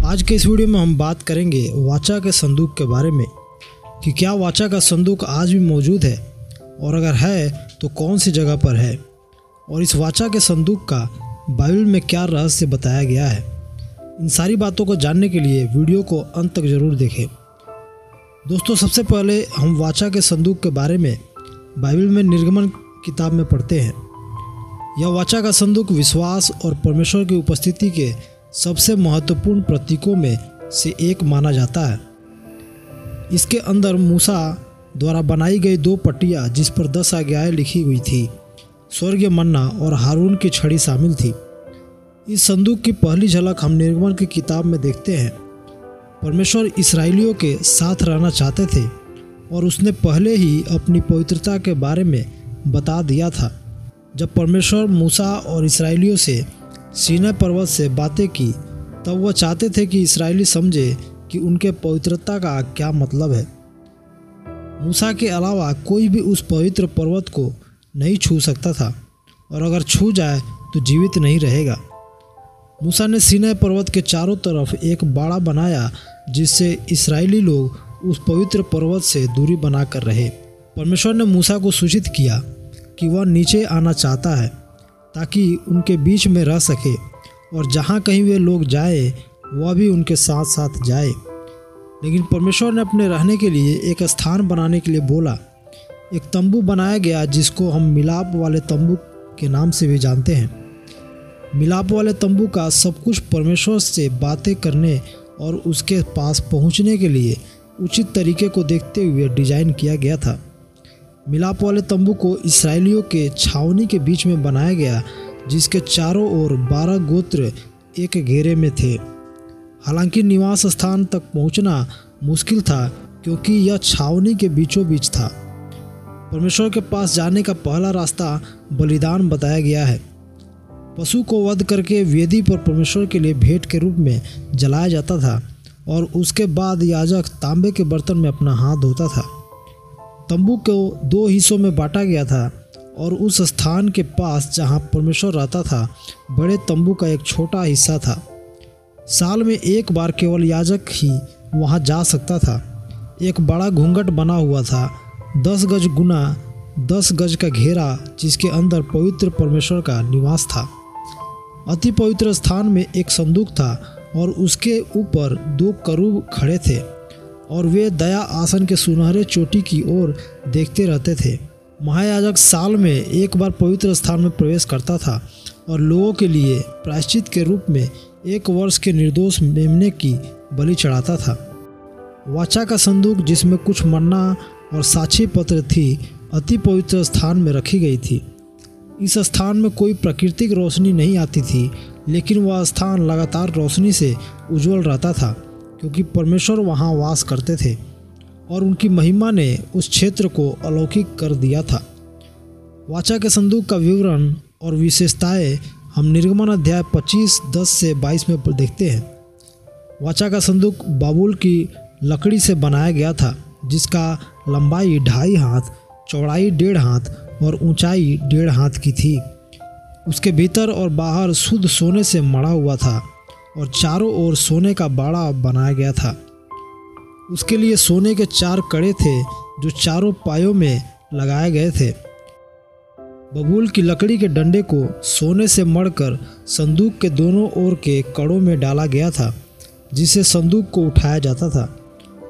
आज के इस वीडियो में हम बात करेंगे वाचा के संदूक के बारे में कि क्या वाचा का संदूक आज भी मौजूद है और अगर है तो कौन सी जगह पर है और इस वाचा के संदूक का बाइबल में क्या रहस्य बताया गया है। इन सारी बातों को जानने के लिए वीडियो को अंत तक जरूर देखें। दोस्तों, सबसे पहले हम वाचा के संदूक के बारे में बाइबल में निर्गमन किताब में पढ़ते हैं। यह वाचा का संदूक विश्वास और परमेश्वर की उपस्थिति के सबसे महत्वपूर्ण प्रतीकों में से एक माना जाता है। इसके अंदर मूसा द्वारा बनाई गई 2 पट्टियाँ जिस पर 10 आज्ञाएं लिखी हुई थी, स्वर्गीय मन्ना और हारून की छड़ी शामिल थी। इस संदूक की पहली झलक हम निर्गमन की किताब में देखते हैं। परमेश्वर इस्राएलियों के साथ रहना चाहते थे और उसने पहले ही अपनी पवित्रता के बारे में बता दिया था। जब परमेश्वर मूसा और इस्राएलियों से सीनै पर्वत से बातें की तब वह चाहते थे कि इस्राएली समझे कि उनके पवित्रता का क्या मतलब है। मूसा के अलावा कोई भी उस पवित्र पर्वत को नहीं छू सकता था और अगर छू जाए तो जीवित नहीं रहेगा। मूसा ने सीनै पर्वत के चारों तरफ एक बाड़ा बनाया जिससे इस्राएली लोग उस पवित्र पर्वत से दूरी बनाकर रहे। परमेश्वर ने मूसा को सूचित किया कि वह नीचे आना चाहता है ताकि उनके बीच में रह सके और जहाँ कहीं वे लोग जाए वह भी उनके साथ साथ जाए। लेकिन परमेश्वर ने अपने रहने के लिए एक स्थान बनाने के लिए बोला। एक तंबू बनाया गया जिसको हम मिलाप वाले तंबू के नाम से भी जानते हैं। मिलाप वाले तंबू का सब कुछ परमेश्वर से बातें करने और उसके पास पहुंचने के लिए उचित तरीके को देखते हुए डिजाइन किया गया था। मिलाप वाले तंबू को इस्राएलियों के छावनी के बीच में बनाया गया जिसके चारों ओर 12 गोत्र एक घेरे में थे। हालांकि निवास स्थान तक पहुंचना मुश्किल था क्योंकि यह छावनी के बीचों बीच था। परमेश्वर के पास जाने का पहला रास्ता बलिदान बताया गया है। पशु को वध करके वेदी पर परमेश्वर के लिए भेंट के रूप में जलाया जाता था और उसके बाद याजक तांबे के बर्तन में अपना हाथ धोता था। तंबू को 2 हिस्सों में बांटा गया था और उस स्थान के पास जहां परमेश्वर रहता था बड़े तंबू का एक छोटा हिस्सा था। साल में एक बार केवल याजक ही वहां जा सकता था। एक बड़ा घूंघट बना हुआ था, 10 गज गुना 10 गज का घेरा जिसके अंदर पवित्र परमेश्वर का निवास था। अति पवित्र स्थान में एक संदूक था और उसके ऊपर 2 करूब खड़े थे और वे दया आसन के सुनहरे चोटी की ओर देखते रहते थे। महायाजक साल में एक बार पवित्र स्थान में प्रवेश करता था और लोगों के लिए प्रायश्चित के रूप में 1 वर्ष के निर्दोष मेमने की बलि चढ़ाता था। वाचा का संदूक जिसमें कुछ मन्ना और साक्षी पत्र थी अति पवित्र स्थान में रखी गई थी। इस स्थान में कोई प्राकृतिक रोशनी नहीं आती थी, लेकिन वह स्थान लगातार रोशनी से उज्जवल रहता था क्योंकि परमेश्वर वहां वास करते थे और उनकी महिमा ने उस क्षेत्र को अलौकिक कर दिया था। वाचा के संदूक का विवरण और विशेषताएं हम निर्गमन अध्याय 25 10 से 22 में देखते हैं। वाचा का संदूक बाबुल की लकड़ी से बनाया गया था जिसका लंबाई 2.5 हाथ, चौड़ाई 1.5 हाथ और ऊंचाई 1.5 हाथ की थी। उसके भीतर और बाहर शुद्ध सोने से मढ़ा हुआ था और चारों ओर सोने का बाड़ा बनाया गया था। उसके लिए सोने के 4 कड़े थे जो चारों पायों में लगाए गए थे। बबूल की लकड़ी के डंडे को सोने से मढ़कर संदूक के दोनों ओर के कड़ों में डाला गया था जिससे संदूक को उठाया जाता था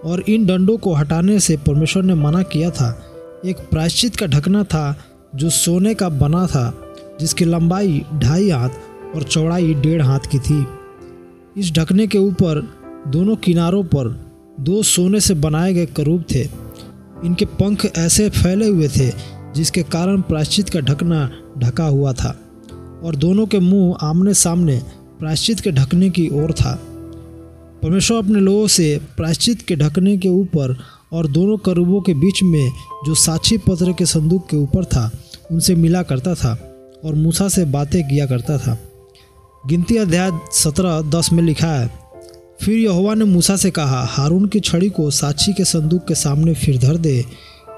और इन डंडों को हटाने से परमेश्वर ने मना किया था। एक प्रायश्चित का ढकना था जो सोने का बना था जिसकी लंबाई 2.5 हाथ और चौड़ाई 1.5 हाथ की थी। इस ढकने के ऊपर दोनों किनारों पर 2 सोने से बनाए गए करूब थे। इनके पंख ऐसे फैले हुए थे जिसके कारण प्रायश्चित का ढकना ढका हुआ था और दोनों के मुंह आमने सामने प्रायश्चित के ढकने की ओर था। परमेश्वर अपने लोगों से प्रायश्चित के ढकने के ऊपर और दोनों करूबों के बीच में जो साक्षी पत्र के संदूक के ऊपर था उनसे मिला करता था और मूसा से बातें किया करता था। गिनती अध्याय 17:10 में लिखा है, फिर यहोवा ने मूसा से कहा, हारून की छड़ी को साक्षी के संदूक के सामने फिर धर दे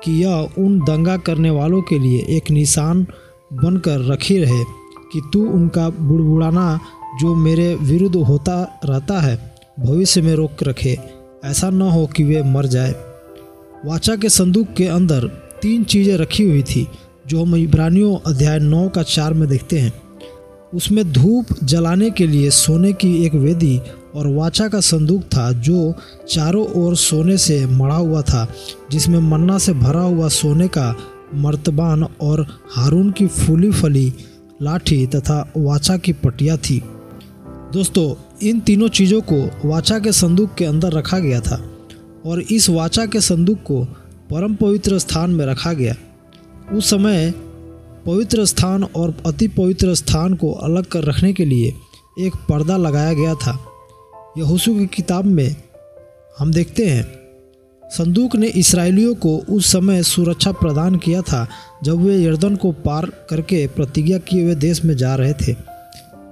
कि यह उन दंगा करने वालों के लिए एक निशान बनकर रखी रहे कि तू उनका बुड़बुड़ाना जो मेरे विरुद्ध होता रहता है भविष्य में रोक रखे, ऐसा न हो कि वे मर जाए। वाचा के संदूक के अंदर 3 चीज़ें रखी हुई थी जो हम इब्रानियों अध्याय 9 का 4 में देखते हैं। उसमें धूप जलाने के लिए सोने की एक वेदी और वाचा का संदूक था जो चारों ओर सोने से मढ़ा हुआ था, जिसमें मन्ना से भरा हुआ सोने का मर्तबान और हारून की फूली फली लाठी तथा वाचा की पटिया थी। दोस्तों, इन तीनों चीज़ों को वाचा के संदूक के अंदर रखा गया था और इस वाचा के संदूक को परम पवित्र स्थान में रखा गया। उस समय पवित्र स्थान और अति पवित्र स्थान को अलग कर रखने के लिए एक पर्दा लगाया गया था। यहोशू की किताब में हम देखते हैं, संदूक ने इस्राएलियों को उस समय सुरक्षा प्रदान किया था जब वे यरदन को पार करके प्रतिज्ञा किए हुए देश में जा रहे थे,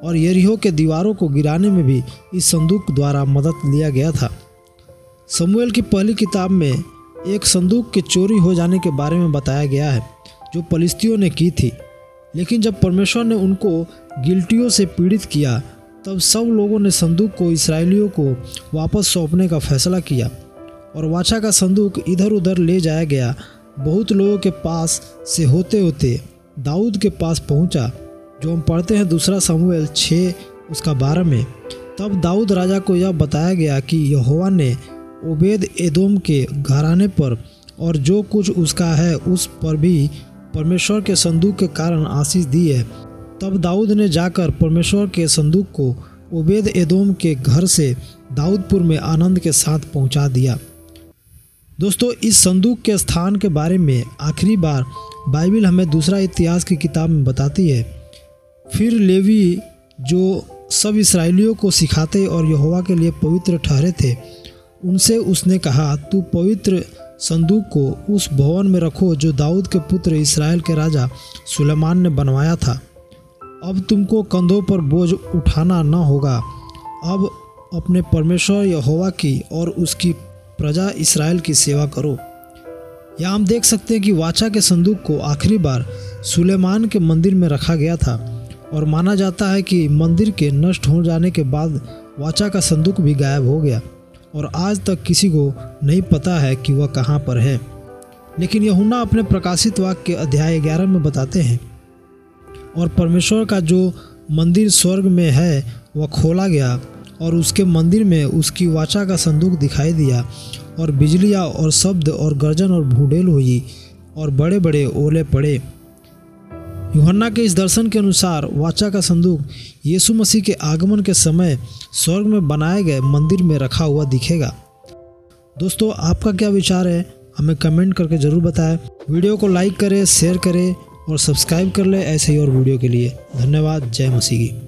और यरीहो के दीवारों को गिराने में भी इस संदूक द्वारा मदद लिया गया था। शमूएल की पहली किताब में एक संदूक के चोरी हो जाने के बारे में बताया गया है जो फलिस्तियों ने की थी, लेकिन जब परमेश्वर ने उनको गिल्टियों से पीड़ित किया तब सब लोगों ने संदूक को इस्राएलियों को वापस सौंपने का फैसला किया और वाचा का संदूक इधर उधर ले जाया गया। बहुत लोगों के पास से होते होते दाऊद के पास पहुंचा, जो हम पढ़ते हैं 2 शमूएल 6 उसका 12 में। तब दाऊद राजा को यह बताया गया कि यहोवा ने ओबेद एदोम के घराने पर और जो कुछ उसका है उस पर भी परमेश्वर के संदूक के कारण आशीष दी है। तब दाऊद ने जाकर परमेश्वर के संदूक को ओबेद एदोम के घर से दाऊदपुर में आनंद के साथ पहुंचा दिया। दोस्तों, इस संदूक के स्थान के बारे में आखिरी बार बाइबल हमें दूसरा इतिहास की किताब में बताती है। फिर लेवी जो सब इस्राएलियों को सिखाते और यहोवा के लिए पवित्र ठहरे थे, उनसे उसने कहा, तू पवित्र संदूक को उस भवन में रखो जो दाऊद के पुत्र इस्राएल के राजा सुलेमान ने बनवाया था। अब तुमको कंधों पर बोझ उठाना न होगा। अब अपने परमेश्वर यहोवा की और उसकी प्रजा इस्राएल की सेवा करो। यहाँ हम देख सकते हैं कि वाचा के संदूक को आखिरी बार सुलेमान के मंदिर में रखा गया था और माना जाता है कि मंदिर के नष्ट हो जाने के बाद वाचा का संदूक भी गायब हो गया और आज तक किसी को नहीं पता है कि वह कहाँ पर है। लेकिन यूहन्ना अपने प्रकाशित वाक्य के अध्याय 11 में बताते हैं, और परमेश्वर का जो मंदिर स्वर्ग में है वह खोला गया और उसके मंदिर में उसकी वाचा का संदूक दिखाई दिया, और बिजलियाँ और शब्द और गर्जन और भूडेल हुई और बड़े बड़े ओले पड़े। यूहन्ना के इस दर्शन के अनुसार वाचा का संदूक यीशु मसीह के आगमन के समय स्वर्ग में बनाए गए मंदिर में रखा हुआ दिखेगा। दोस्तों, आपका क्या विचार है हमें कमेंट करके ज़रूर बताएं। वीडियो को लाइक करें, शेयर करें और सब्सक्राइब कर लें ऐसे ही और वीडियो के लिए। धन्यवाद। जय मसीह की।